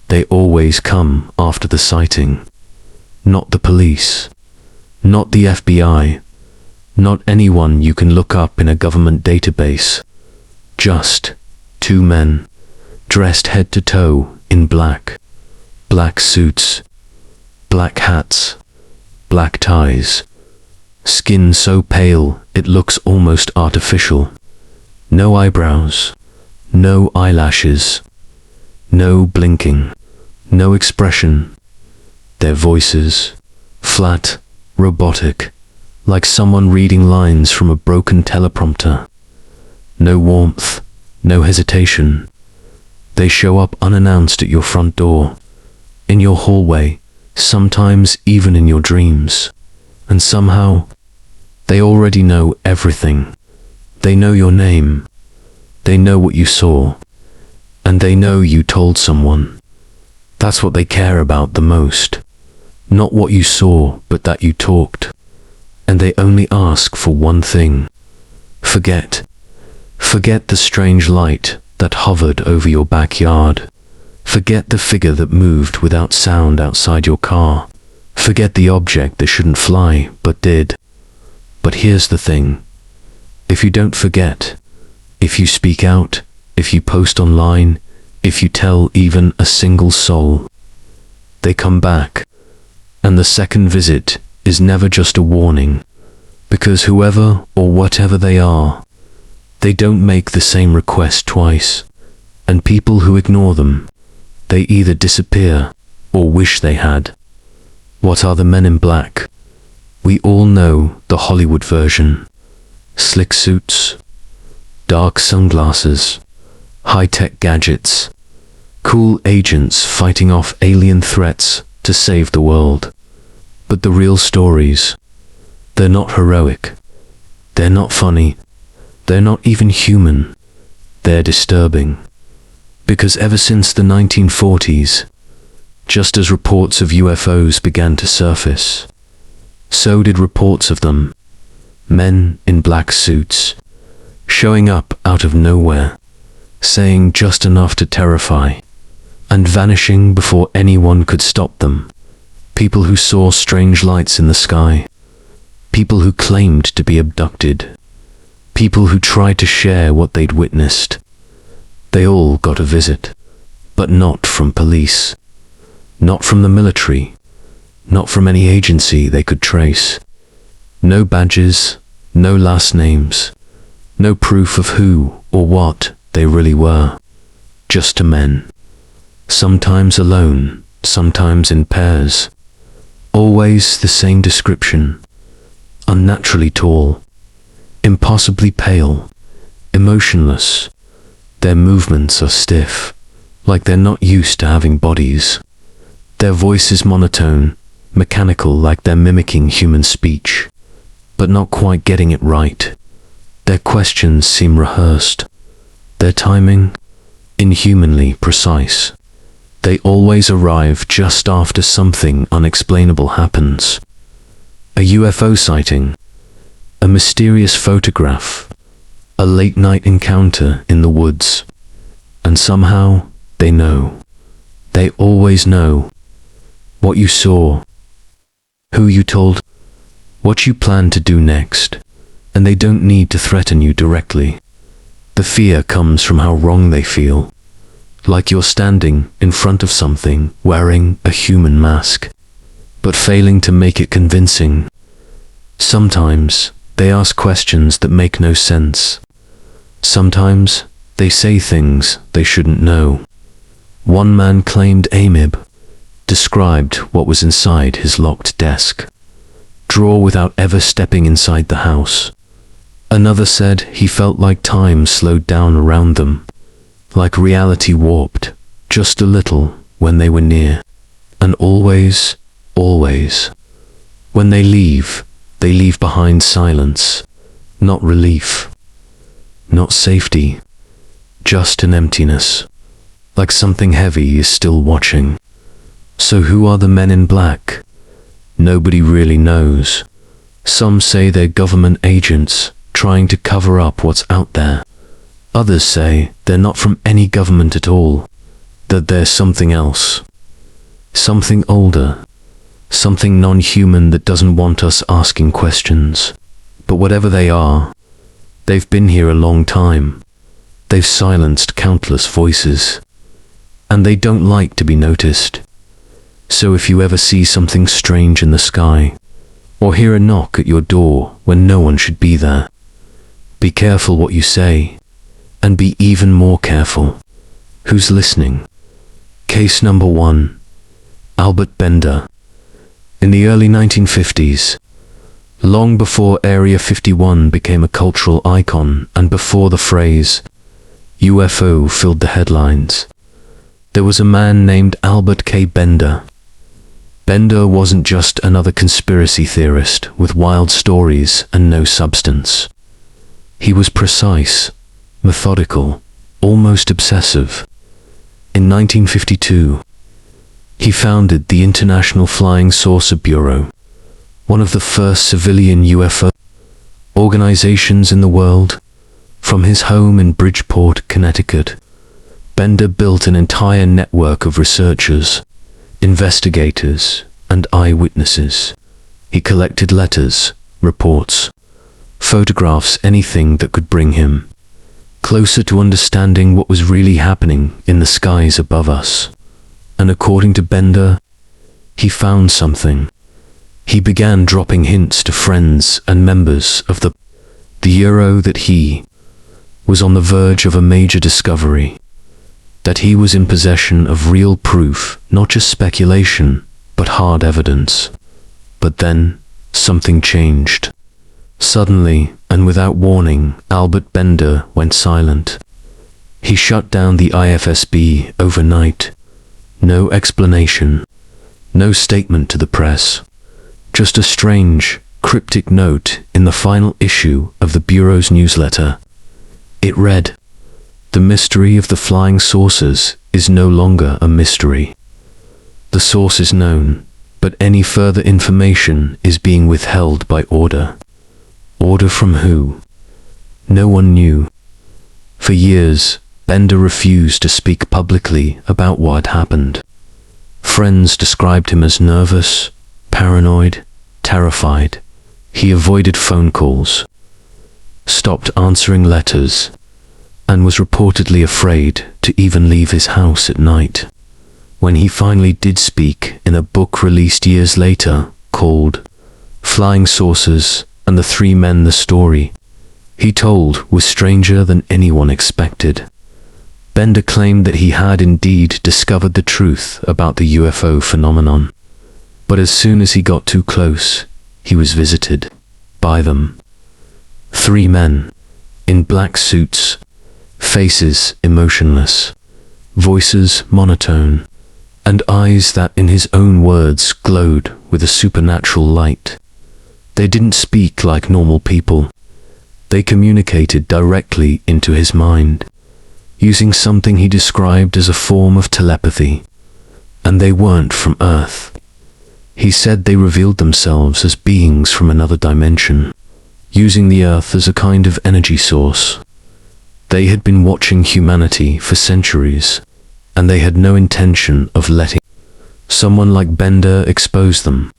they always come after the sighting. Not the police, not the FBI, not anyone you can look up in a government database. Just two men, dressed head to toe in black. Black suits, black hats, black ties. Skin so pale it looks almost artificial. No eyebrows, no eyelashes, no blinking, no expression. Their voices, flat, robotic, like someone reading lines from a broken teleprompter. No warmth, no hesitation. They show up unannounced at your front door, in your hallway, sometimes even in your dreams. And somehow, they already know everything. They know your name. They know what you saw. And they know you told someone. That's what they care about the most. Not what you saw, but that you talked. And they only ask for one thing. Forget. Forget the strange light that hovered over your backyard. Forget the figure that moved without sound outside your car. Forget the object that shouldn't fly, but did. But here's the thing. If you don't forget, if you speak out, if you post online, if you tell even a single soul, they come back. And the second visit is never just a warning, because whoever or whatever they are, they don't make the same request twice. And people who ignore them, they either disappear or wish they had. What are the men in black? We all know the Hollywood version. Slick suits, dark sunglasses, high-tech gadgets, cool agents fighting off alien threats to save the world. But the real stories, they're not heroic. They're not funny. They're not even human. They're disturbing. Because ever since the 1940s, just as reports of UFOs began to surface, so did reports of them, men in black suits, showing up out of nowhere, saying just enough to terrify, and vanishing before anyone could stop them. People who saw strange lights in the sky, people who claimed to be abducted, people who tried to share what they'd witnessed. They all got a visit, but not from police, not from the military, not from any agency they could trace. No badges, no last names, no proof of who or what they really were. Just men. Sometimes alone, sometimes in pairs. Always the same description. Unnaturally tall, impossibly pale, emotionless. Their movements are stiff, like they're not used to having bodies. Their voice is monotone, mechanical, like they're mimicking human speech, but not quite getting it right. Their questions seem rehearsed. Their timing, inhumanly precise. They always arrive just after something unexplainable happens. A UFO sighting, a mysterious photograph, a late-night encounter in the woods. And somehow, they know. They always know. What you saw, who you told, what you plan to do next. And they don't need to threaten you directly. The fear comes from how wrong they feel. Like you're standing in front of something wearing a human mask, but failing to make it convincing. Sometimes they ask questions that make no sense. Sometimes they say things they shouldn't know. One man claimed AMIB, described what was inside his locked desk, drawer without ever stepping inside the house. Another said he felt like time slowed down around them, like reality warped just a little when they were near. And always, always, when they leave behind silence, not relief, not safety, just an emptiness, like something heavy is still watching. So who are the men in black? Nobody really knows. Some say they're government agents trying to cover up what's out there. Others say they're not from any government at all. that there's something else, something older, something non-human that doesn't want us asking questions. But whatever they are, they've been here a long time. They've silenced countless voices, and they don't like to be noticed. So if you ever see something strange in the sky, or hear a knock at your door when no one should be there, be careful what you say, and be even more careful who's listening. Case number 1. Albert Bender. In the early 1950s, long before Area 51 became a cultural icon and before the phrase UFO filled the headlines, there was a man named Albert K. Bender. Bender wasn't just another conspiracy theorist with wild stories and no substance. He was precise, methodical, almost obsessive. In 1952, he founded the International Flying Saucer Bureau, one of the first civilian UFO organizations in the world. From his home in Bridgeport, Connecticut, Bender built an entire network of researchers, investigators, and eyewitnesses. He collected letters, reports, photographs, anything that could bring him closer to understanding what was really happening in the skies above us. And according to Bender, he found something. He began dropping hints to friends and members of the Bureau that he was on the verge of a major discovery, that he was in possession of real proof, not just speculation, but hard evidence. But then, something changed. Suddenly, and without warning, Albert Bender went silent. He shut down the IFSB overnight. No explanation, no statement to the press, just a strange, cryptic note in the final issue of the Bureau's newsletter. It read, "The mystery of the flying saucers is no longer a mystery. The source is known, but any further information is being withheld by order." Order from who? No one knew. For years, Bender refused to speak publicly about what had happened. Friends described him as nervous, paranoid, terrified. He avoided phone calls, stopped answering letters, and was reportedly afraid to even leave his house at night. When he finally did speak in a book released years later called Flying Saucers and the Three Men, the story he told was stranger than anyone expected. Bender claimed that he had indeed discovered the truth about the UFO phenomenon, but as soon as he got too close, he was visited by them. 3 men, in black suits, faces emotionless, voices monotone, and eyes that, in his own words, glowed with a supernatural light. They didn't speak like normal people. They communicated directly into his mind, using something he described as a form of telepathy. And they weren't from Earth. He said they revealed themselves as beings from another dimension, using the Earth as a kind of energy source. They had been watching humanity for centuries, and they had no intention of letting someone like Bender expose them.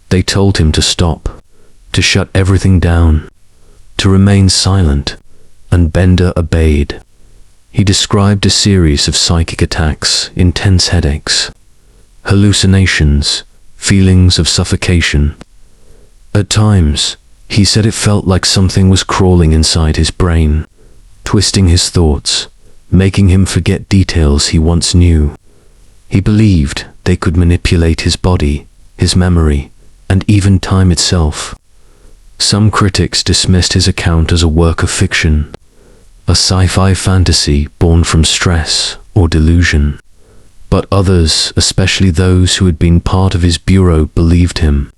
They told him to stop, to shut everything down, to remain silent, and Bender obeyed. He described a series of psychic attacks, intense headaches, hallucinations, feelings of suffocation. At times, he said it felt like something was crawling inside his brain, twisting his thoughts, making him forget details he once knew. He believed they could manipulate his body, his memory, and even time itself. Some critics dismissed his account as a work of fiction, a sci-fi fantasy born from stress or delusion. But others, especially those who had been part of his bureau, believed him,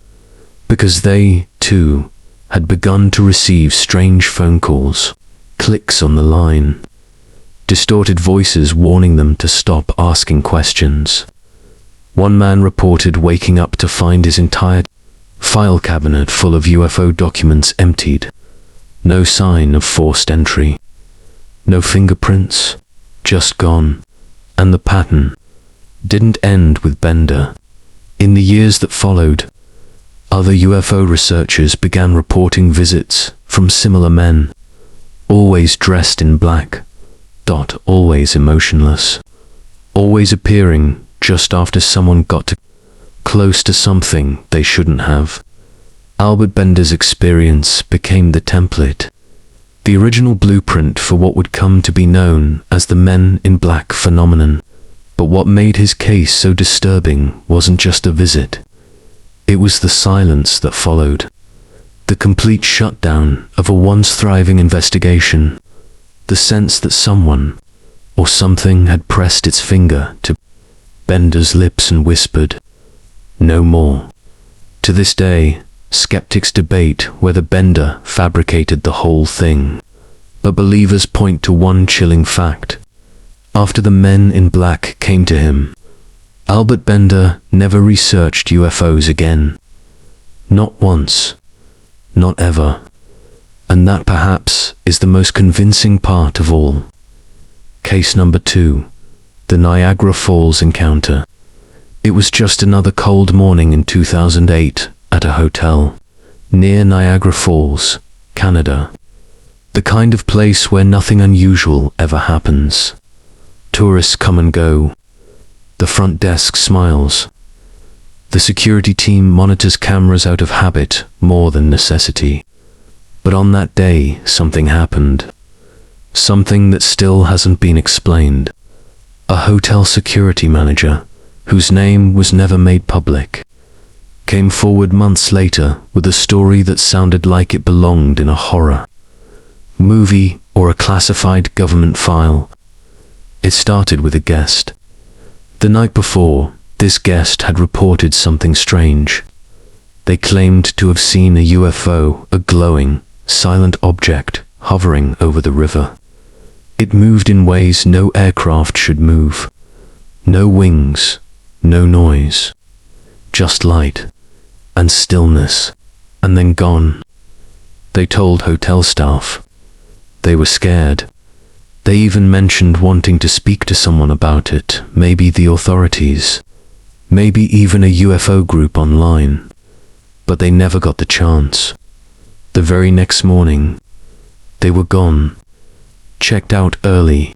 because they, too, had begun to receive strange phone calls, clicks on the line, distorted voices warning them to stop asking questions. One man reported waking up to find his entire file cabinet full of UFO documents emptied. No sign of forced entry. No fingerprints, just gone. And the pattern didn't end with Bender. In the years that followed, other UFO researchers began reporting visits from similar men, always dressed in black, always emotionless, always appearing just after someone got close to something they shouldn't have. Albert Bender's experience became the template, the original blueprint for what would come to be known as the Men in Black phenomenon. But what made his case so disturbing wasn't just a visit. It was the silence that followed. The complete shutdown of a once thriving investigation. The sense that someone or something had pressed its finger to Bender's lips and whispered, "No more." To this day, skeptics debate whether Bender fabricated the whole thing. But believers point to one chilling fact. After the Men in Black came to him, Albert Bender never researched UFOs again. Not once. Not ever. And that perhaps is the most convincing part of all. Case number 2. The Niagara Falls encounter. It was just another cold morning in 2008 at a hotel near Niagara Falls, Canada. The kind of place where nothing unusual ever happens. Tourists come and go. The front desk smiles. The security team monitors cameras out of habit more than necessity. But on that day, something happened. Something that still hasn't been explained. A hotel security manager, whose name was never made public, came forward months later with a story that sounded like it belonged in a horror movie or a classified government file. It started with a guest. The night before, this guest had reported something strange. They claimed to have seen a UFO, a glowing, silent object, hovering over the river. It moved in ways no aircraft should move. No wings, no noise. Just light, and stillness, and then gone. They told hotel staff. They were scared. They even mentioned wanting to speak to someone about it, maybe the authorities, maybe even a UFO group online. But they never got the chance. The very next morning, they were gone, checked out early.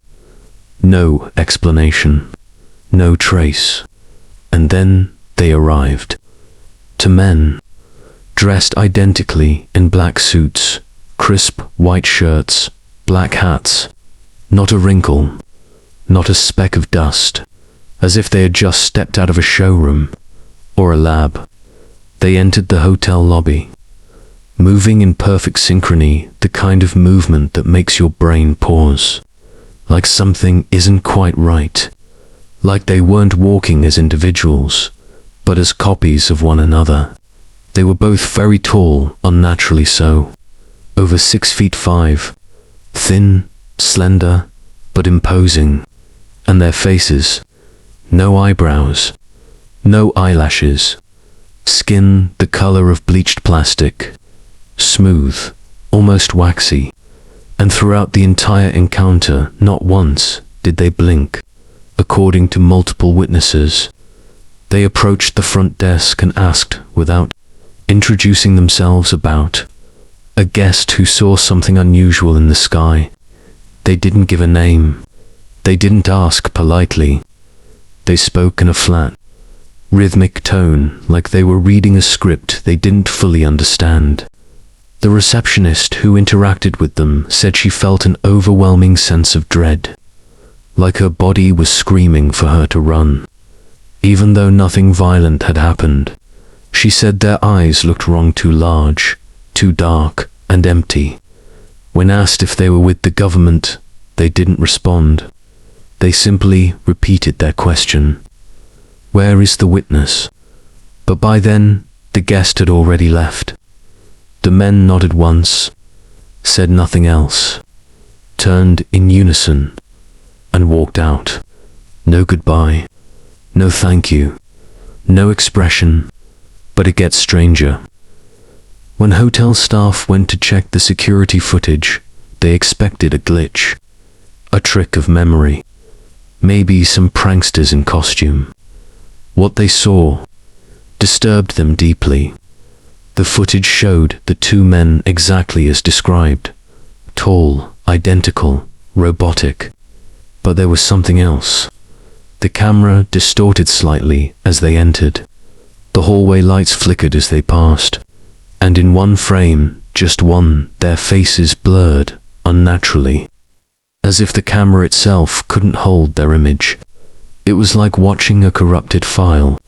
No explanation, no trace. And then they arrived. To men, dressed identically in black suits, crisp white shirts, black hats. Not a wrinkle, not a speck of dust, as if they had just stepped out of a showroom or a lab. They entered the hotel lobby, moving in perfect synchrony, the kind of movement that makes your brain pause, like something isn't quite right, like they weren't walking as individuals, but as copies of one another. They were both very tall, unnaturally so, over 6'5", thin, slender, but imposing, and their faces, no eyebrows, no eyelashes, skin the color of bleached plastic, smooth, almost waxy, and throughout the entire encounter, not once did they blink. According to multiple witnesses, they approached the front desk and asked, without introducing themselves, about a guest who saw something unusual in the sky. They didn't give a name. They didn't ask politely. They spoke in a flat, rhythmic tone, like they were reading a script they didn't fully understand. The receptionist who interacted with them said she felt an overwhelming sense of dread, like her body was screaming for her to run. Even though nothing violent had happened, she said their eyes looked wrong, too large, too dark, and empty. When asked if they were with the government, they didn't respond. They simply repeated their question. Where is the witness? But by then, the guest had already left. The men nodded once, said nothing else, turned in unison, and walked out. No goodbye, no thank you, no expression. But it gets stranger. When hotel staff went to check the security footage, they expected a glitch, a trick of memory. maybe some pranksters in costume. What they saw disturbed them deeply. The footage showed the two men exactly as described. Tall, identical, robotic. But there was something else. The camera distorted slightly as they entered. The hallway lights flickered as they passed. And in one frame, just one, their faces blurred, unnaturally. As if the camera itself couldn't hold their image. It was like watching a corrupted file.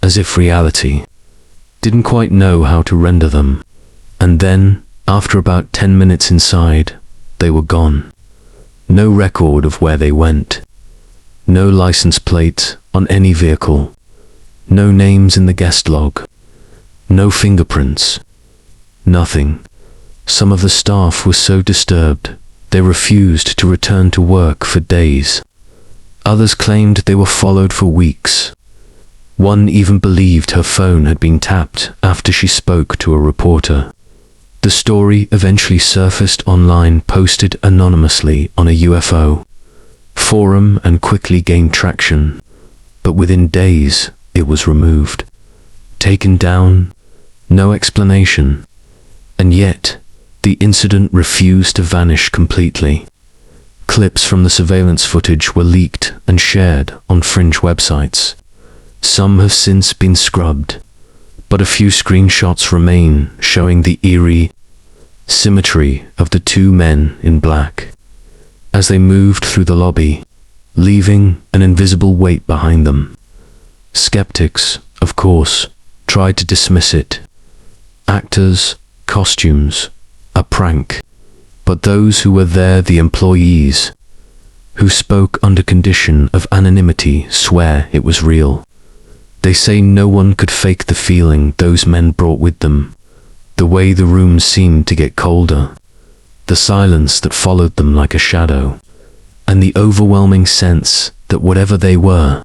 As if reality didn't quite know how to render them. And then, after about 10 minutes inside, they were gone. No record of where they went. No license plate on any vehicle. No names in the guest log. No fingerprints. Nothing. Some of the staff were so disturbed, they refused to return to work for days. Others claimed they were followed for weeks. One even believed her phone had been tapped after she spoke to a reporter. The story eventually surfaced online, posted anonymously on a UFO forum, and quickly gained traction. But within days, it was removed. Taken down, no explanation. And yet, the incident refused to vanish completely. Clips from the surveillance footage were leaked and shared on fringe websites. Some have since been scrubbed, but a few screenshots remain showing the eerie symmetry of the two men in black as they moved through the lobby, leaving an invisible weight behind them. Skeptics, of course, tried to dismiss it. Actors, costumes, a prank. But those who were there, the employees, who spoke under condition of anonymity, swear it was real. They say no one could fake the feeling those men brought with them. The way the room seemed to get colder. The silence that followed them like a shadow. And the overwhelming sense that whatever they were,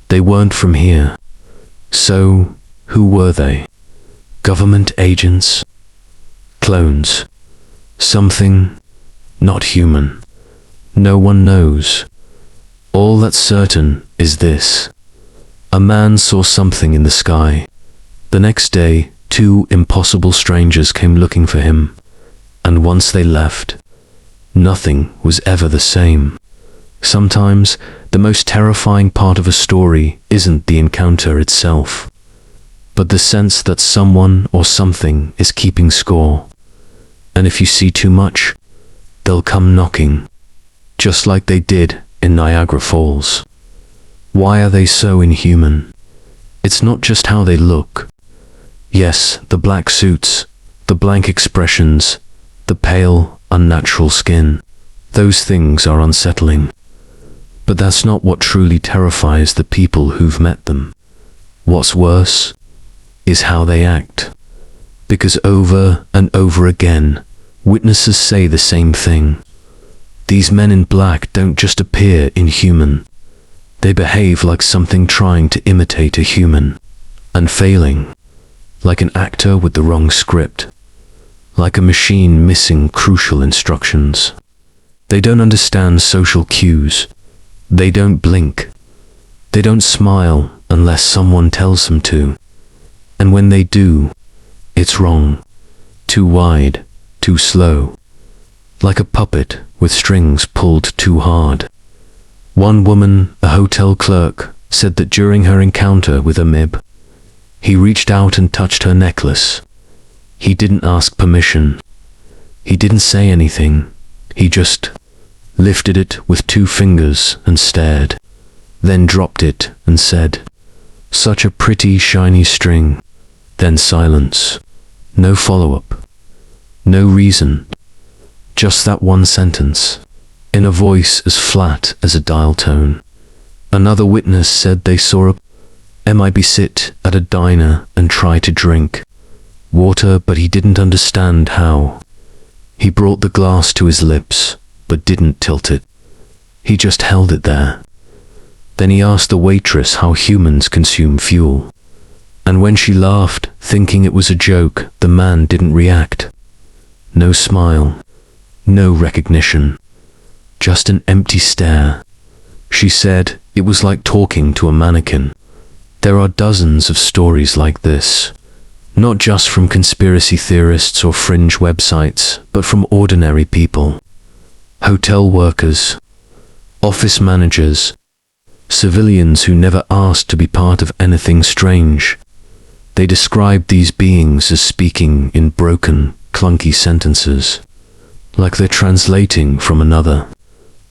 they weren't from here. So, who were they? Government agents? Clones? Something not human. No one knows. All that's certain is this. A man saw something in the sky. The next day, two impossible strangers came looking for him. And once they left, nothing was ever the same. Sometimes, the most terrifying part of a story isn't the encounter itself, but the sense that someone or something is keeping score. And if you see too much, they'll come knocking, just like they did in Niagara Falls. Why are they so inhuman? It's not just how they look. Yes, the black suits, the blank expressions, the pale, unnatural skin. Those things are unsettling. But that's not what truly terrifies the people who've met them. What's worse is how they act. Because over and over again, witnesses say the same thing. These men in black don't just appear inhuman. They behave like something trying to imitate a human, and failing. Like an actor with the wrong script. Like a machine missing crucial instructions. They don't understand social cues. They don't blink. They don't smile unless someone tells them to. And when they do, it's wrong. Too wide, too slow. Like a puppet with strings pulled too hard. One woman, a hotel clerk, said that during her encounter with Amib, he reached out and touched her necklace. He didn't ask permission. He didn't say anything. He just lifted it with 2 fingers and stared, then dropped it and said, "Such a pretty shiny string." Then silence. No follow-up. No reason. Just that one sentence, in a voice as flat as a dial tone. Another witness said they saw a MIB sit at a diner and try to drink water, but he didn't understand how. He brought the glass to his lips, but didn't tilt it. He just held it there. Then he asked the waitress how humans consume fuel. And when she laughed, thinking it was a joke, the man didn't react. No smile. No recognition. Just an empty stare. She said it was like talking to a mannequin. There are dozens of stories like this, not just from conspiracy theorists or fringe websites, but from ordinary people. Hotel workers, office managers, civilians who never asked to be part of anything strange. They described these beings as speaking in broken, clunky sentences, like they're translating from another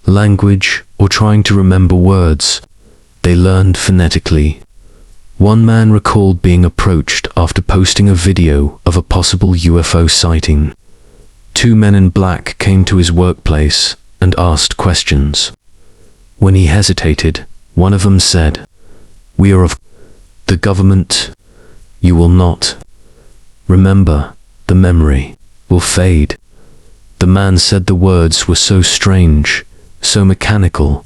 language or trying to remember words they learned phonetically. One man recalled being approached after posting a video of a possible UFO sighting. 2 men in black came to his workplace and asked questions. When he hesitated, one of them said, "We are of the government. You will not remember. The memory will fade." The man said the words were so strange, so mechanical,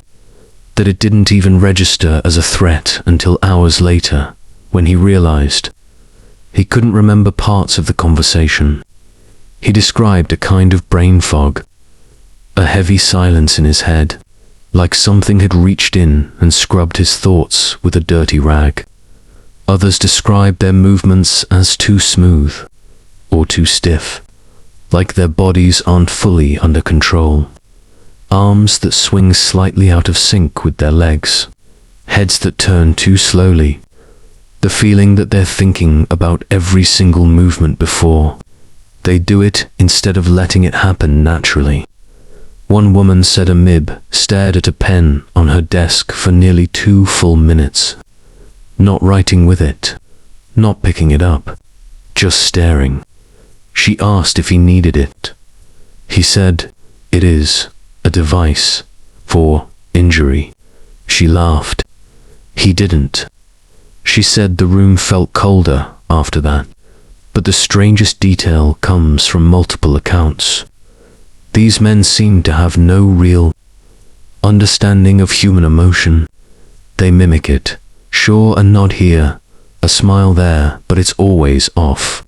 that it didn't even register as a threat until hours later, when he realized he couldn't remember parts of the conversation. He described a kind of brain fog, a heavy silence in his head, like something had reached in and scrubbed his thoughts with a dirty rag. Others described their movements as too smooth or too stiff, like their bodies aren't fully under control. Arms that swing slightly out of sync with their legs, heads that turn too slowly, the feeling that they're thinking about every single movement before they do it instead of letting it happen naturally. One woman said a MIB stared at a pen on her desk for nearly 2 full minutes, not writing with it, not picking it up, just staring. She asked if he needed it. He said, "It is a device for injury." She laughed. He didn't. She said the room felt colder after that, but the strangest detail comes from multiple accounts. These men seemed to have no real understanding of human emotion. They mimic it. Sure, a nod here, a smile there, but it's always off.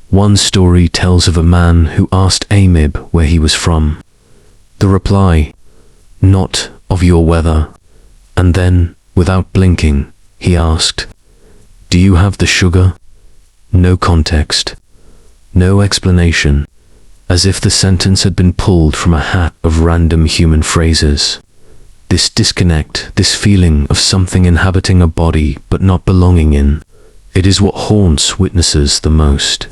One story tells of a man who asked Amib where he was from. The reply, "Not of your weather." And then, without blinking, he asked, "Do you have the sugar?" No context, no explanation, as if the sentence had been pulled from a hat of random human phrases. This disconnect, this feeling of something inhabiting a body but not belonging in, it is what haunts witnesses the most.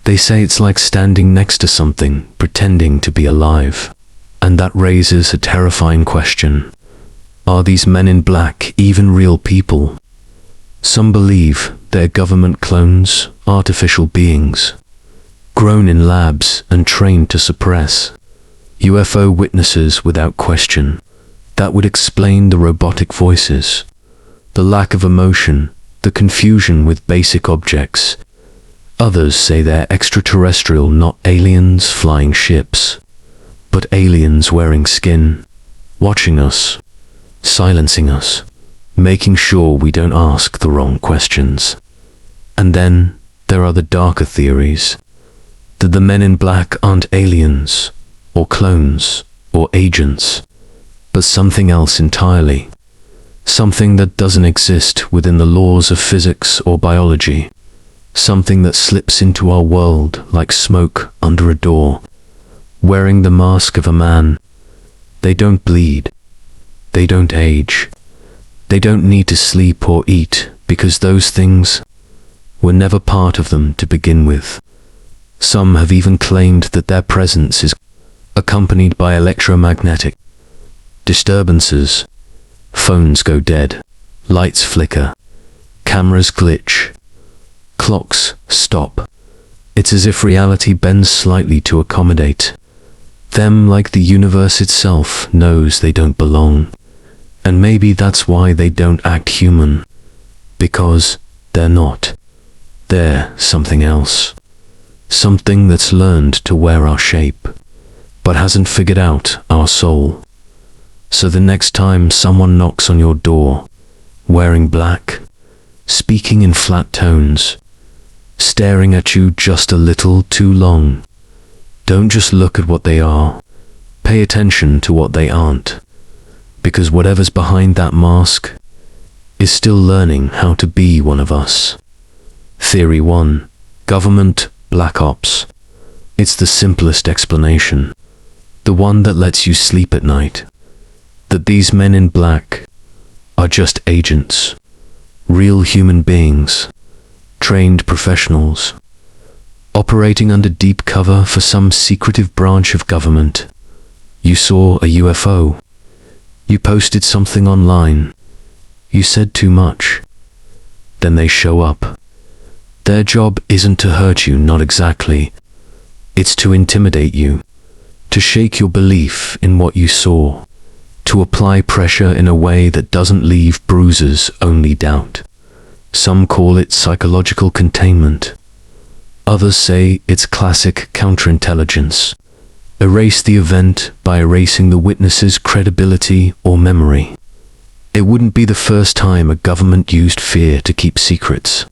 They say it's like standing next to something, pretending to be alive. And that raises a terrifying question. Are these men in black even real people? Some believe they're government clones, artificial beings, grown in labs and trained to suppress UFO witnesses without question. That would explain the robotic voices, the lack of emotion, the confusion with basic objects. Others say they're extraterrestrial, not aliens flying ships, but aliens wearing skin, watching us, silencing us, making sure we don't ask the wrong questions. And then there are the darker theories, that the men in black aren't aliens, or clones, or agents, but something else entirely, something that doesn't exist within the laws of physics or biology, something that slips into our world like smoke under a door, wearing the mask of a man. They don't bleed, they don't age, they don't need to sleep or eat, because those things were never part of them to begin with. Some have even claimed that their presence is accompanied by electromagnetic disturbances. Phones go dead, lights flicker, cameras glitch, clocks stop. It's as if reality bends slightly to accommodate them, like the universe itself knows they don't belong. And maybe that's why they don't act human, because they're not. They're something else. Something that's learned to wear our shape, but hasn't figured out our soul. So the next time someone knocks on your door, wearing black, speaking in flat tones, staring at you just a little too long, don't just look at what they are. Pay attention to what they aren't. Because whatever's behind that mask is still learning how to be one of us. Theory 1. Government Black Ops. It's the simplest explanation. The one that lets you sleep at night. That these men in black are just agents. Real human beings. Trained professionals. Operating under deep cover for some secretive branch of government. You saw a UFO. You posted something online. You said too much. Then they show up. Their job isn't to hurt you, not exactly. It's to intimidate you. To shake your belief in what you saw. To apply pressure in a way that doesn't leave bruises, only doubt. Some call it psychological containment. Others say it's classic counterintelligence. Erase the event by erasing the witness's credibility or memory. It wouldn't be the first time a government used fear to keep secrets.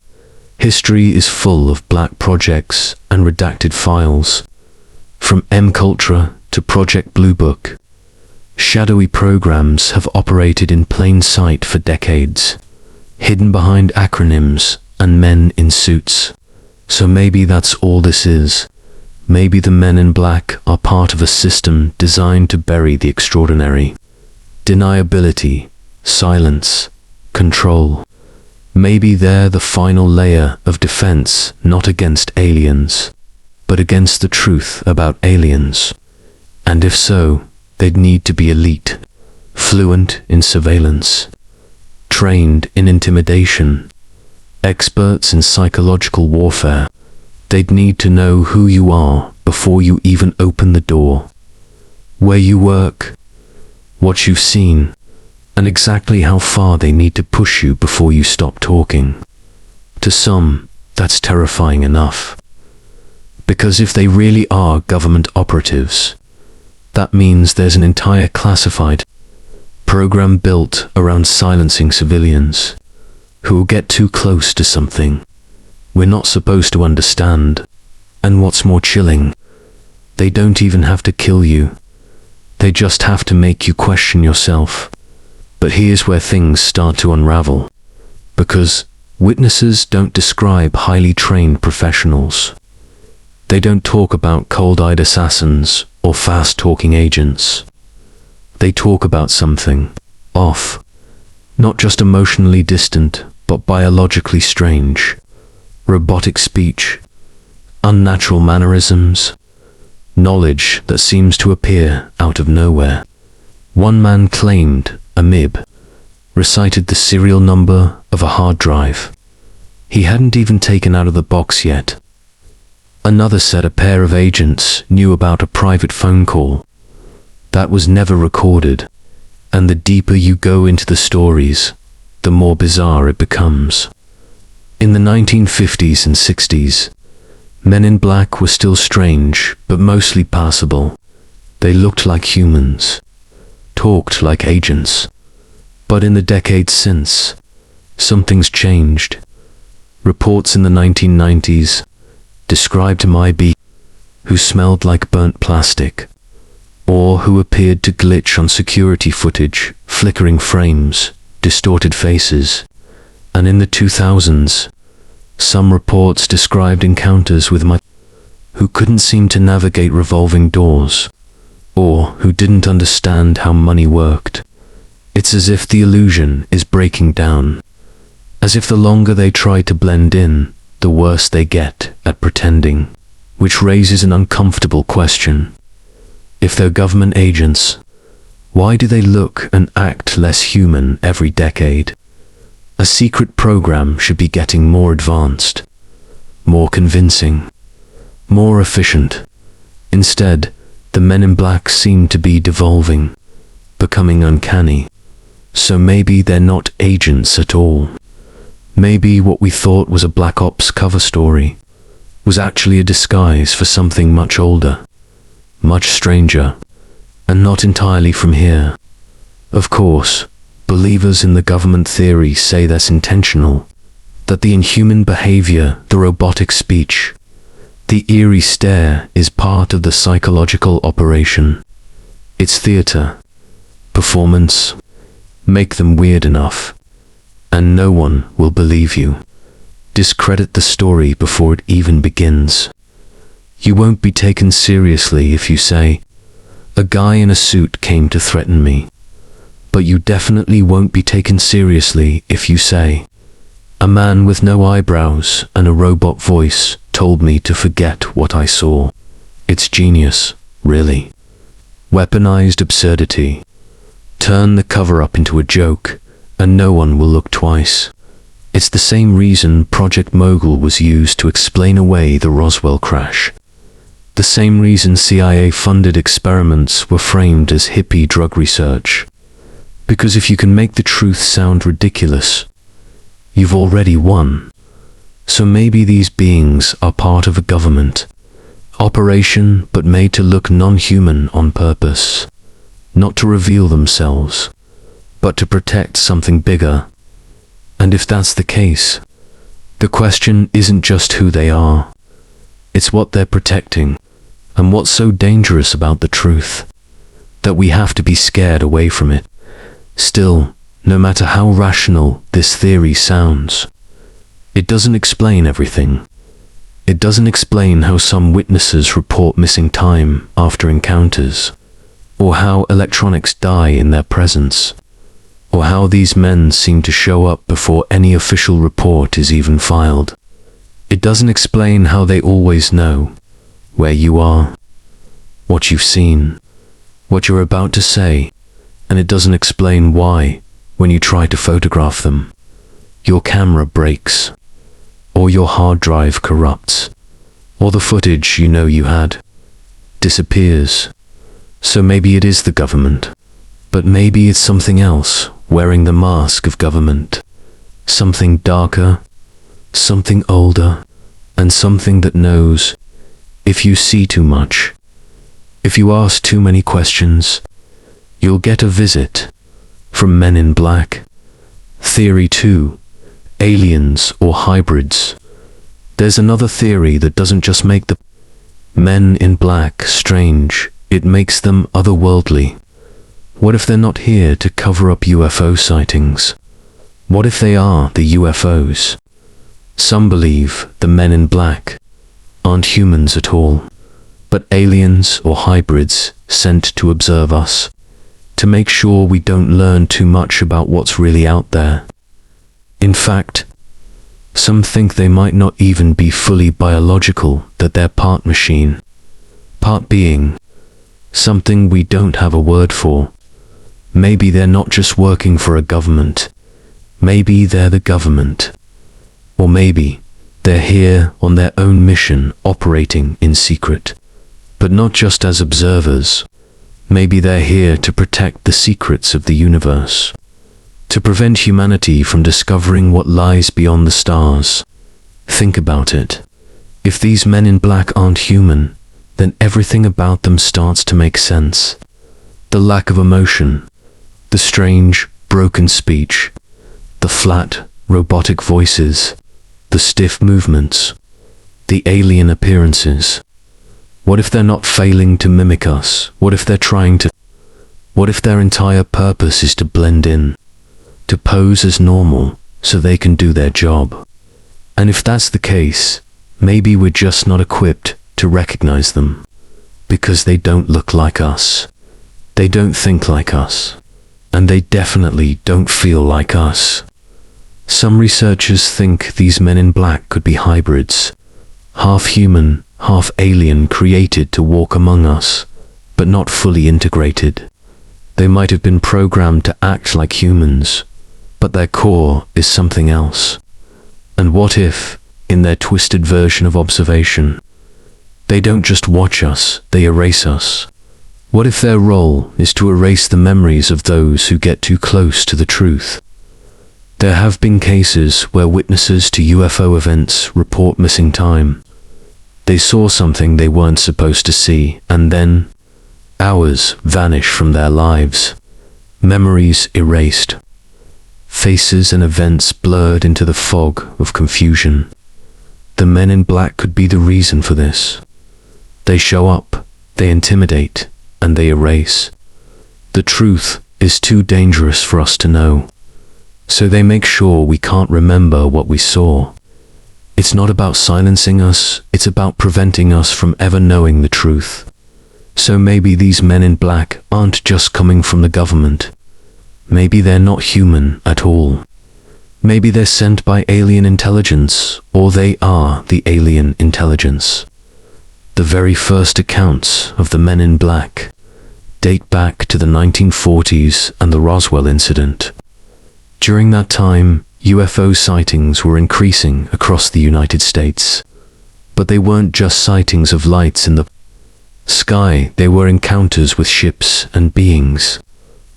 History is full of black projects and redacted files. From M-Culture to Project Blue Book, shadowy programs have operated in plain sight for decades, hidden behind acronyms and men in suits. So maybe that's all this is. Maybe the men in black are part of a system designed to bury the extraordinary. Deniability, silence, control. Maybe they're the final layer of defense, not against aliens, but against the truth about aliens. And if so, they'd need to be elite, fluent in surveillance, trained in intimidation, experts in psychological warfare. They'd need to know who you are before you even open the door, where you work, what you've seen, and exactly how far they need to push you before you stop talking. To some, that's terrifying enough. Because if they really are government operatives, that means there's an entire classified program built around silencing civilians who will get too close to something we're not supposed to understand. And what's more chilling, they don't even have to kill you. They just have to make you question yourself. But here's where things start to unravel. Because witnesses don't describe highly trained professionals. They don't talk about cold-eyed assassins or fast-talking agents. They talk about something off. Not just emotionally distant, but biologically strange. Robotic speech, unnatural mannerisms, knowledge that seems to appear out of nowhere. One man claimed a MIB, recited the serial number of a hard drive he hadn't even taken out of the box yet. Another said a pair of agents knew about a private phone call that was never recorded. And the deeper you go into the stories, the more bizarre it becomes. In the 1950s and 60s, men in black were still strange, but mostly passable. They looked like humans, talked like agents. But in the decades since, something's changed. Reports in the 1990s described MIB who smelled like burnt plastic, or who appeared to glitch on security footage, flickering frames, distorted faces. And in the 2000s, some reports described encounters with MIB who couldn't seem to navigate revolving doors, or who didn't understand how money worked. It's as if the illusion is breaking down, as if the longer they try to blend in, the worse they get at pretending, which raises an uncomfortable question. If they're government agents, why do they look and act less human every decade? A secret program should be getting more advanced, more convincing, more efficient. Instead, the men in black seem to be devolving, becoming uncanny. So maybe they're not agents at all. Maybe what we thought was a Black Ops cover story was actually a disguise for something much older, much stranger, and not entirely from here. Of course, believers in the government theory say that's intentional, that the inhuman behavior, the robotic speech, the eerie stare is part of the psychological operation. It's theater, performance, Make them weird enough, and no one will believe you. Discredit the story before it even begins. You won't be taken seriously if you say, "A guy in a suit came to threaten me." But you definitely won't be taken seriously if you say, "A man with no eyebrows and a robot voice told me to forget what I saw." It's genius, really. Weaponized absurdity. Turn the cover-up into a joke, and no one will look twice. It's the same reason Project Mogul was used to explain away the Roswell crash. The same reason CIA-funded experiments were framed as hippie drug research. Because if you can make the truth sound ridiculous, you've already won. So maybe these beings are part of a government operation, but made to look non-human on purpose. Not to reveal themselves, but to protect something bigger. And if that's the case, the question isn't just who they are. It's what they're protecting, and what's so dangerous about the truth, that we have to be scared away from it. Still, no matter how rational this theory sounds, it doesn't explain everything. It doesn't explain how some witnesses report missing time after encounters, or how electronics die in their presence, or how these men seem to show up before any official report is even filed. It doesn't explain how they always know where you are, what you've seen, what you're about to say, and it doesn't explain why, when you try to photograph them, your camera breaks, or your hard drive corrupts, or the footage you know you had disappears. So maybe it is the government, but maybe it's something else wearing the mask of government. Something darker, something older, and something that knows if you see too much, if you ask too many questions, you'll get a visit from Men in Black. Theory 2. Aliens or hybrids. There's another theory that doesn't just make the Men in Black strange, it makes them otherworldly. What if they're not here to cover up UFO sightings? What if they are the UFOs? Some believe the Men in Black aren't humans at all, but aliens or hybrids sent to observe us, to make sure we don't learn too much about what's really out there. In fact, some think they might not even be fully biological, that they're part machine, part being, something we don't have a word for. Maybe they're not just working for a government. Maybe they're the government. Or maybe they're here on their own mission, operating in secret. But not just as observers. Maybe they're here to protect the secrets of the universe, to prevent humanity from discovering what lies beyond the stars. Think about it. If these Men in Black aren't human, then everything about them starts to make sense. The lack of emotion, the strange, broken speech, the flat, robotic voices, the stiff movements, the alien appearances. What if they're not failing to mimic us? What if they're trying to? What if their entire purpose is to blend in, to pose as normal so they can do their job? And if that's the case, maybe we're just not equipped to recognize them, because they don't look like us, they don't think like us, and they definitely don't feel like us. Some researchers think these Men in Black could be hybrids, half human, half alien, created to walk among us, but not fully integrated. They might have been programmed to act like humans, but their core is something else. And what if, in their twisted version of observation, they don't just watch us, they erase us? What if their role is to erase the memories of those who get too close to the truth? There have been cases where witnesses to UFO events report missing time. They saw something they weren't supposed to see, and then hours vanish from their lives. Memories erased. Faces and events blurred into the fog of confusion. The Men in Black could be the reason for this. They show up, they intimidate, and they erase. The truth is too dangerous for us to know. So they make sure we can't remember what we saw. It's not about silencing us, it's about preventing us from ever knowing the truth. So maybe these men in black aren't just coming from the government. Maybe they're not human at all. Maybe they're sent by alien intelligence, or they are the alien intelligence. The very first accounts of the men in black date back to the 1940s and the Roswell incident. During that time, UFO sightings were increasing across the United States. But they weren't just sightings of lights in the sky, they were encounters with ships and beings.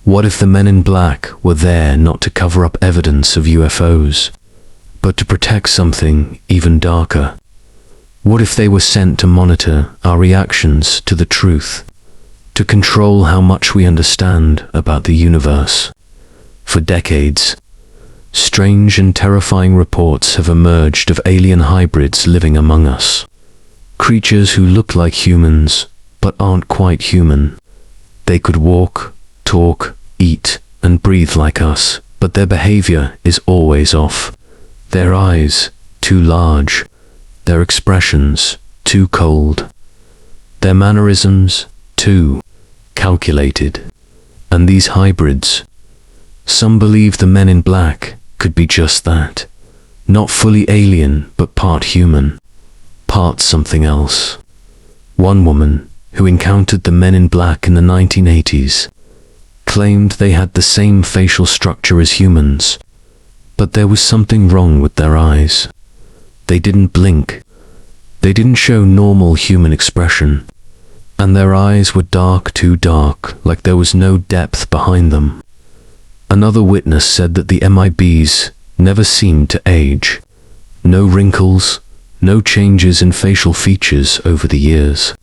What if the men in black were there not to cover up evidence of UFOs, but to protect something even darker? What if they were sent to monitor our reactions to the truth, to control how much we understand about the universe? For decades, strange and terrifying reports have emerged of alien hybrids living among us. Creatures who look like humans, but aren't quite human. They could walk, talk, eat, and breathe like us, but their behavior is always off. Their eyes, too large. Their expressions, too cold. Their mannerisms, too calculated. And these hybrids, some believe the men in black could be just that. Not fully alien, but part human, part something else. One woman, who encountered the men in black in the 1980s, claimed they had the same facial structure as humans, but there was something wrong with their eyes. They didn't blink. They didn't show normal human expression. And their eyes were dark, too dark, like there was no depth behind them. Another witness said that the MIBs never seemed to age. No wrinkles, no changes in facial features over the years.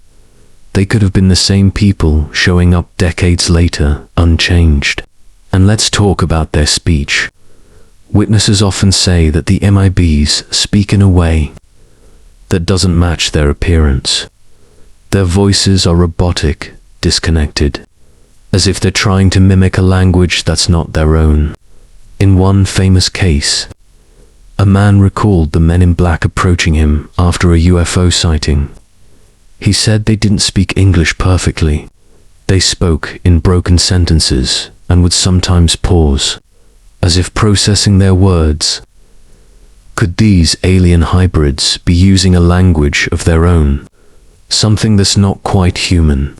They could have been the same people showing up decades later, unchanged. And let's talk about their speech. Witnesses often say that the MIBs speak in a way that doesn't match their appearance. Their voices are robotic, disconnected, as if they're trying to mimic a language that's not their own. In one famous case, a man recalled the men in black approaching him after a UFO sighting. He said they didn't speak English perfectly. They spoke in broken sentences and would sometimes pause, as if processing their words. Could these alien hybrids be using a language of their own, something that's not quite human?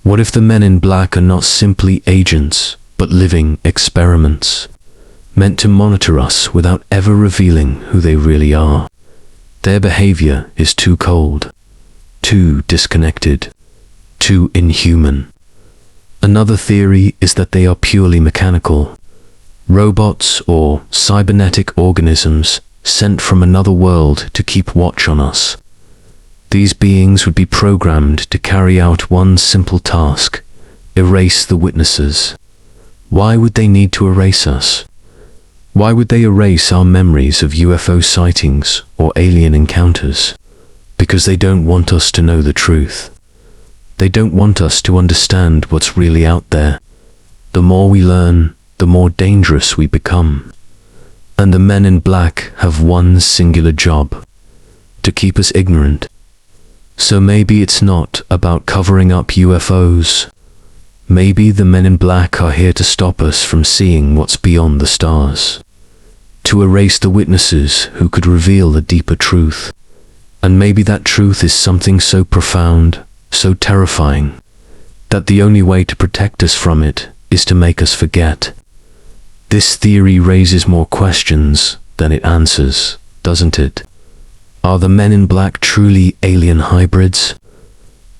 What if the men in black are not simply agents, but living experiments, meant to monitor us without ever revealing who they really are? Their behavior is too cold, too disconnected, too inhuman. Another theory is that they are purely mechanical, robots or cybernetic organisms sent from another world to keep watch on us. These beings would be programmed to carry out one simple task: erase the witnesses. Why would they need to erase us? Why would they erase our memories of UFO sightings or alien encounters? Because they don't want us to know the truth. They don't want us to understand what's really out there. The more we learn, the more dangerous we become. And the men in black have one singular job: to keep us ignorant. So maybe it's not about covering up UFOs. Maybe the men in black are here to stop us from seeing what's beyond the stars, to erase the witnesses who could reveal the deeper truth. And maybe that truth is something so profound, so terrifying, that the only way to protect us from it is to make us forget. This theory raises more questions than it answers, doesn't it? Are the men in black truly alien hybrids?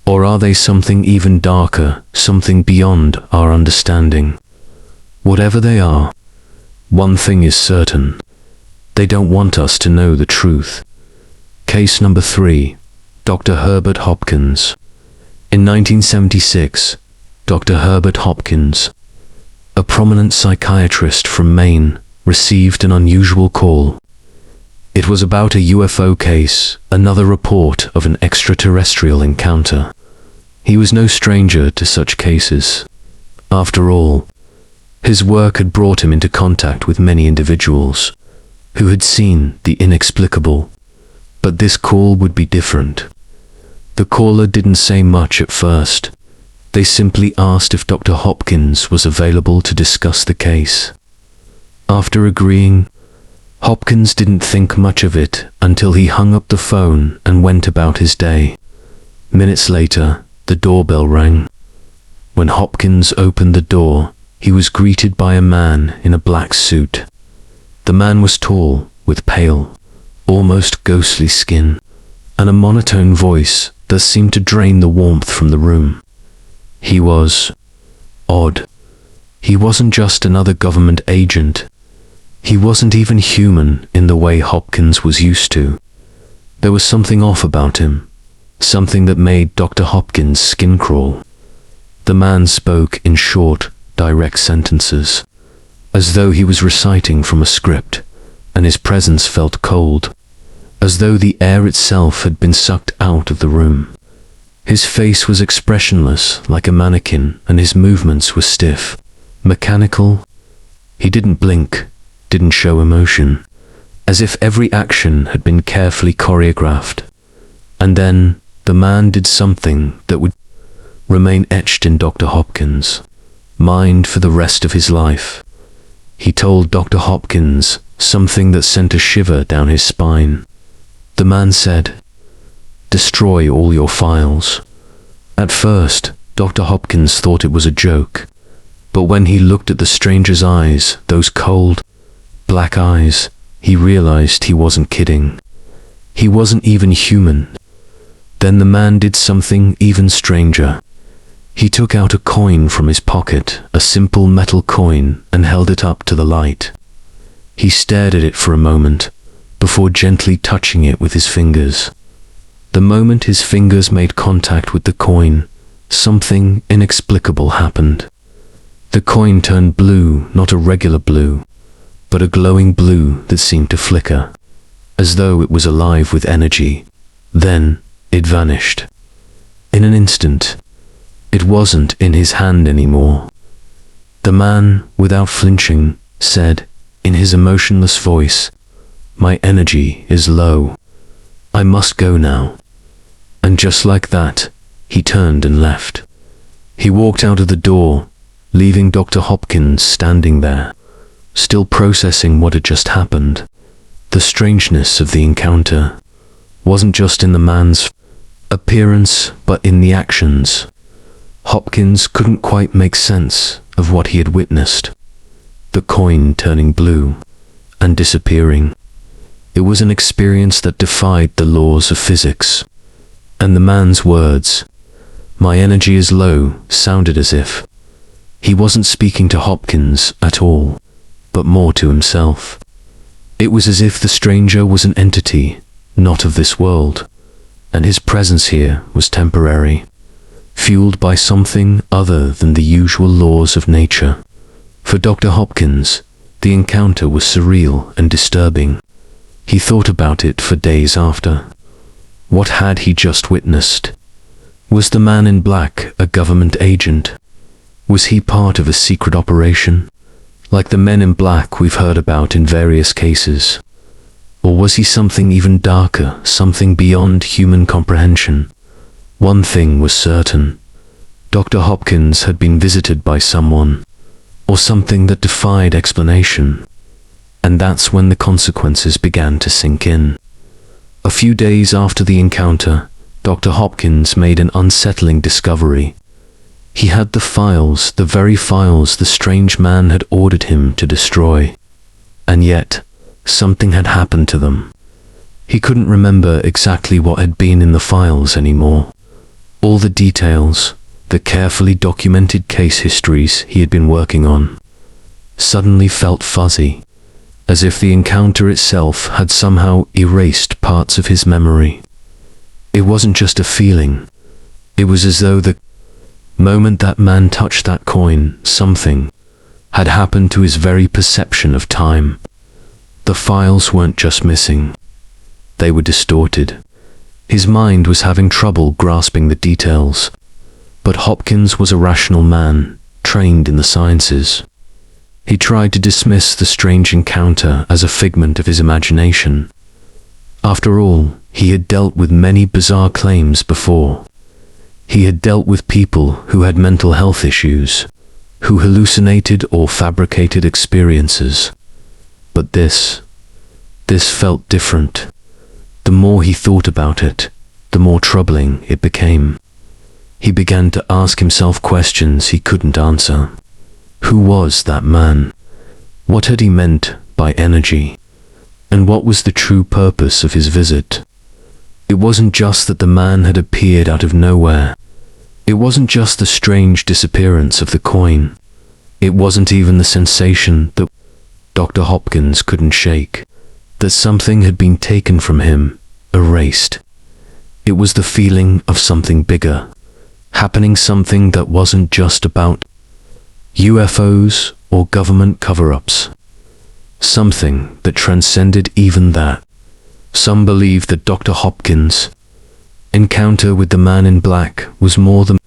Or are they something even darker, something beyond our understanding? Whatever they are, one thing is certain: they don't want us to know the truth. Case number 3, Dr. Herbert Hopkins. In 1976, Dr. Herbert Hopkins, a prominent psychiatrist from Maine, received an unusual call. It was about a UFO case, another report of an extraterrestrial encounter. He was no stranger to such cases. After all, His work had brought him into contact with many individuals who had seen the inexplicable, but this call would be different. The caller didn't say much at first. They simply asked if Dr. Hopkins was available to discuss the case. After agreeing, Hopkins didn't think much of it until he hung up the phone and went about his day. Minutes later, the doorbell rang. When Hopkins opened the door, he was greeted by a man in a black suit. The man was tall, with pale, almost ghostly skin, and a monotone voice that seemed to drain the warmth from the room. He was odd. He wasn't just another government agent. He wasn't even human in the way Hopkins was used to. There was something off about him, something that made Dr. Hopkins' skin crawl. The man spoke in short, direct sentences, as though he was reciting from a script, and his presence felt cold, as though the air itself had been sucked out of the room. His face was expressionless, like a mannequin, and his movements were stiff, mechanical. He didn't blink, didn't show emotion, as if every action had been carefully choreographed. And then the man did something that would remain etched in Dr. Hopkins' mind for the rest of his life. He told Dr. Hopkins something that sent a shiver down his spine. The man said, "Destroy all your files." At first, Dr. Hopkins thought it was a joke, but when he looked at the stranger's eyes, those cold, black eyes, he realized he wasn't kidding. He wasn't even human. Then the man did something even stranger. He took out a coin from his pocket, a simple metal coin, and held it up to the light. He stared at it for a moment, before gently touching it with his fingers. The moment his fingers made contact with the coin, something inexplicable happened. The coin turned blue, not a regular blue, but a glowing blue that seemed to flicker, as though it was alive with energy. Then it vanished. In an instant, it wasn't in his hand anymore. The man, without flinching, said, in his emotionless voice, "My energy is low. I must go now." And just like that, he turned and left. He walked out of the door, leaving Dr. Hopkins standing there, still processing what had just happened. The strangeness of the encounter wasn't just in the man's appearance, but in the actions. Hopkins couldn't quite make sense of what he had witnessed. The coin turning blue and disappearing. It was an experience that defied the laws of physics. And the man's words, "My energy is low," sounded as if he wasn't speaking to Hopkins at all, but more to himself. It was as if the stranger was an entity, not of this world, and his presence here was temporary, fueled by something other than the usual laws of nature. For Dr. Hopkins, the encounter was surreal and disturbing. He thought about it for days after. What had he just witnessed? Was the man in black a government agent? Was he part of a secret operation, like the men in black we've heard about in various cases? Or was he something even darker, something beyond human comprehension? One thing was certain. Dr. Hopkins had been visited by someone, or something that defied explanation. And that's when the consequences began to sink in. A few days after the encounter, Dr. Hopkins made an unsettling discovery. He had the files, the very files the strange man had ordered him to destroy. And yet, something had happened to them. He couldn't remember exactly what had been in the files anymore. All the details, the carefully documented case histories he had been working on, suddenly felt fuzzy, as if the encounter itself had somehow erased parts of his memory. It wasn't just a feeling. It was as though the moment that man touched that coin, something had happened to his very perception of time. The files weren't just missing. They were distorted. His mind was having trouble grasping the details. But Hopkins was a rational man, trained in the sciences. He tried to dismiss the strange encounter as a figment of his imagination. After all, he had dealt with many bizarre claims before. He had dealt with people who had mental health issues, who hallucinated or fabricated experiences. But this felt different. The more he thought about it, the more troubling it became. He began to ask himself questions he couldn't answer. Who was that man? What had he meant by energy? And what was the true purpose of his visit? It wasn't just that the man had appeared out of nowhere. It wasn't just the strange disappearance of the coin. It wasn't even the sensation that Dr. Hopkins couldn't shake, that something had been taken from him, erased. It was the feeling of something bigger, happening, something that wasn't just about UFOs or government cover-ups. Something that transcended even that. Some believe that Dr. Hopkins' encounter with the man in black was more than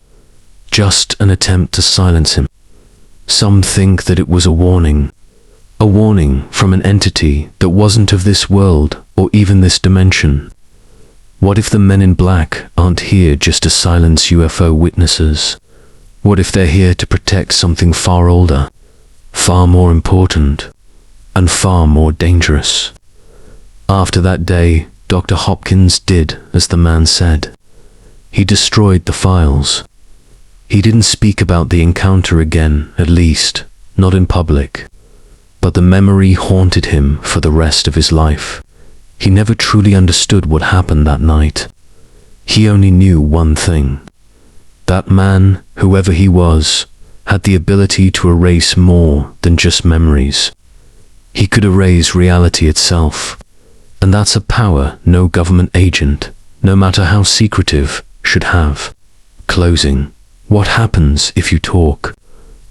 just an attempt to silence him. Some think that it was a warning from an entity that wasn't of this world or even this dimension. What if the men in black aren't here just to silence UFO witnesses? What if they're here to protect something far older, far more important, and far more dangerous? After that day, Dr. Hopkins did as the man said. He destroyed the files. He didn't speak about the encounter again, at least, not in public. But the memory haunted him for the rest of his life. He never truly understood what happened that night. He only knew one thing. That man, whoever he was, had the ability to erase more than just memories. He could erase reality itself. And that's a power no government agent, no matter how secretive, should have. Closing. What happens if you talk?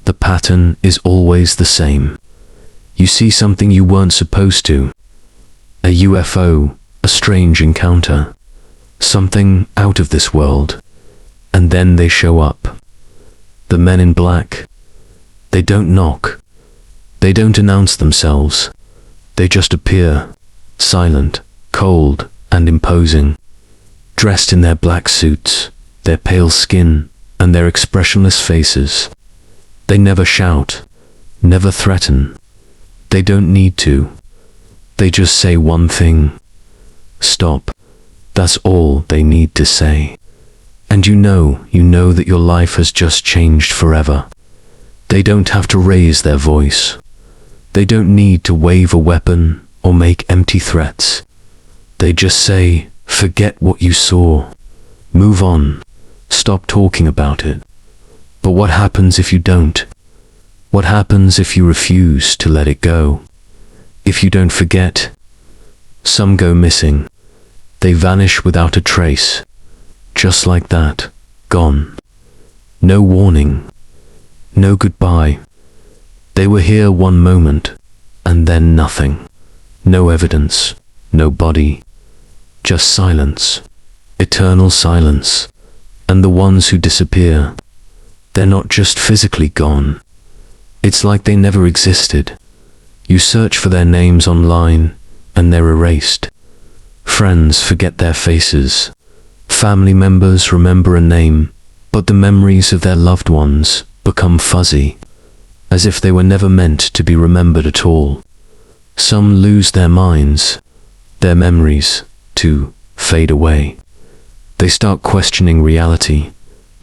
The pattern is always the same. You see something you weren't supposed to. A UFO, a strange encounter, something out of this world, and then they show up. The men in black. They don't knock. They don't announce themselves. They just appear, silent, cold, and imposing, dressed in their black suits, their pale skin, and their expressionless faces. They never shout, never threaten. They don't need to. They just say one thing. Stop. That's all they need to say. And you know that your life has just changed forever. They don't have to raise their voice. They don't need to wave a weapon or make empty threats. They just say, forget what you saw. Move on. Stop talking about it. But what happens if you don't? What happens if you refuse to let it go? If you don't forget? Some go missing. They vanish without a trace. Just like that. Gone. No warning. No goodbye. They were here one moment, and then nothing. No evidence. No body. Just silence. Eternal silence. And the ones who disappear, they're not just physically gone. It's like they never existed. You search for their names online, and they're erased. Friends forget their faces. Family members remember a name, but the memories of their loved ones become fuzzy, as if they were never meant to be remembered at all. Some lose their minds, their memories, to fade away. They start questioning reality,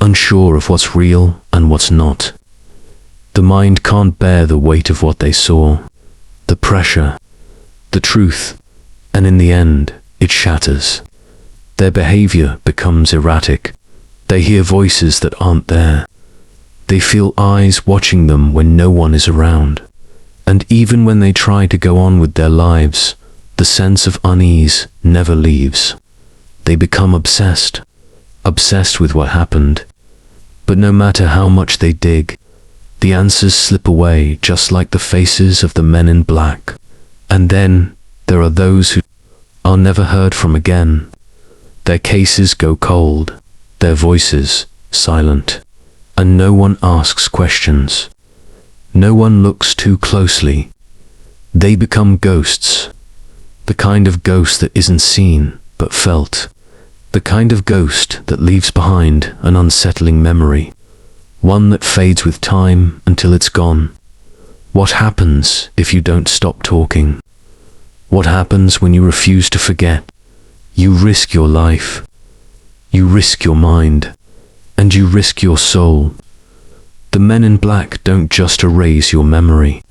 unsure of what's real and what's not. The mind can't bear the weight of what they saw, the pressure, the truth, and in the end, it shatters. Their behavior becomes erratic. They hear voices that aren't there. They feel eyes watching them when no one is around. And even when they try to go on with their lives, the sense of unease never leaves. They become obsessed with what happened. But no matter how much they dig, the answers slip away just like the faces of the men in black. And then there are those who are never heard from again. Their cases go cold, their voices silent, and no one asks questions. No one looks too closely. They become ghosts. The kind of ghost that isn't seen, but felt. The kind of ghost that leaves behind an unsettling memory. One that fades with time until it's gone. What happens if you don't stop talking? What happens when you refuse to forget? You risk your life. You risk your mind. And you risk your soul. The men in black don't just erase your memory.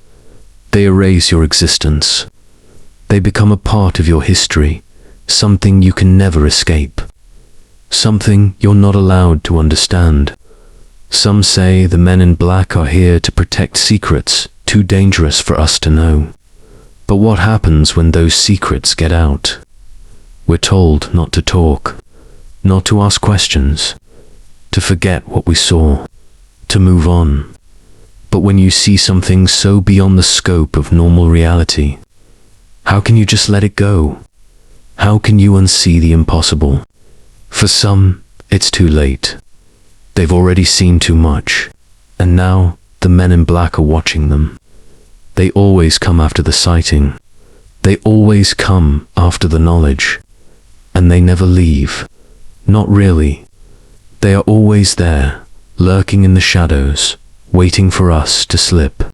They erase your existence. They become a part of your history, something you can never escape. Something you're not allowed to understand. Some say the men in black are here to protect secrets too dangerous for us to know. But what happens when those secrets get out? We're told not to talk, not to ask questions, to forget what we saw, to move on. But when you see something so beyond the scope of normal reality, how can you just let it go? How can you unsee the impossible? For some, it's too late. They've already seen too much, and now the men in black are watching them. They always come after the sighting. They always come after the knowledge. And they never leave. Not really. They are always there, lurking in the shadows, waiting for us to slip.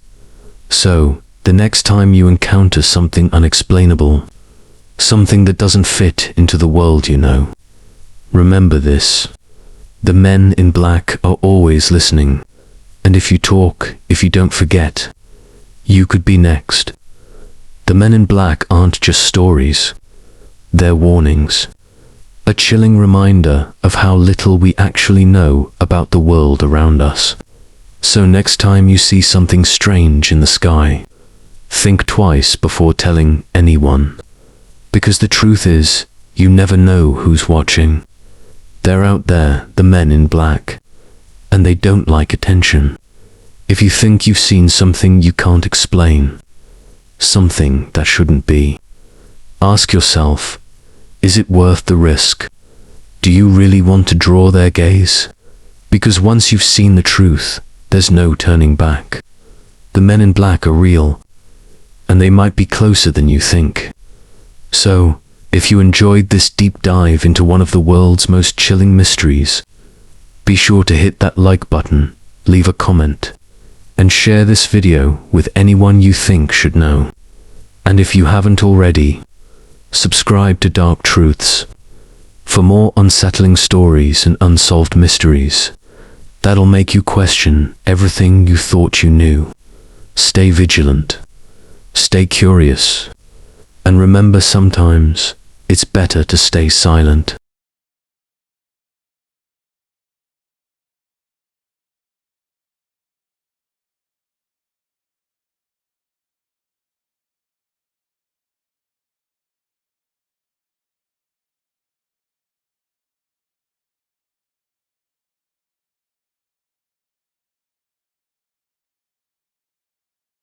So, the next time you encounter something unexplainable, something that doesn't fit into the world you know, remember this. The men in black are always listening. And if you talk, if you don't forget, you could be next. The men in black aren't just stories. They're warnings. A chilling reminder of how little we actually know about the world around us. So next time you see something strange in the sky, think twice before telling anyone. Because the truth is, you never know who's watching. They're out there, the men in black. And they don't like attention. If you think you've seen something you can't explain, something that shouldn't be, ask yourself, is it worth the risk? Do you really want to draw their gaze? Because once you've seen the truth, there's no turning back. The men in black are real, and they might be closer than you think. So, if you enjoyed this deep dive into one of the world's most chilling mysteries, be sure to hit that like button, leave a comment, and share this video with anyone you think should know. And if you haven't already, subscribe to Dark Truths for more unsettling stories and unsolved mysteries that'll make you question everything you thought you knew. Stay vigilant, stay curious, and remember sometimes it's better to stay silent.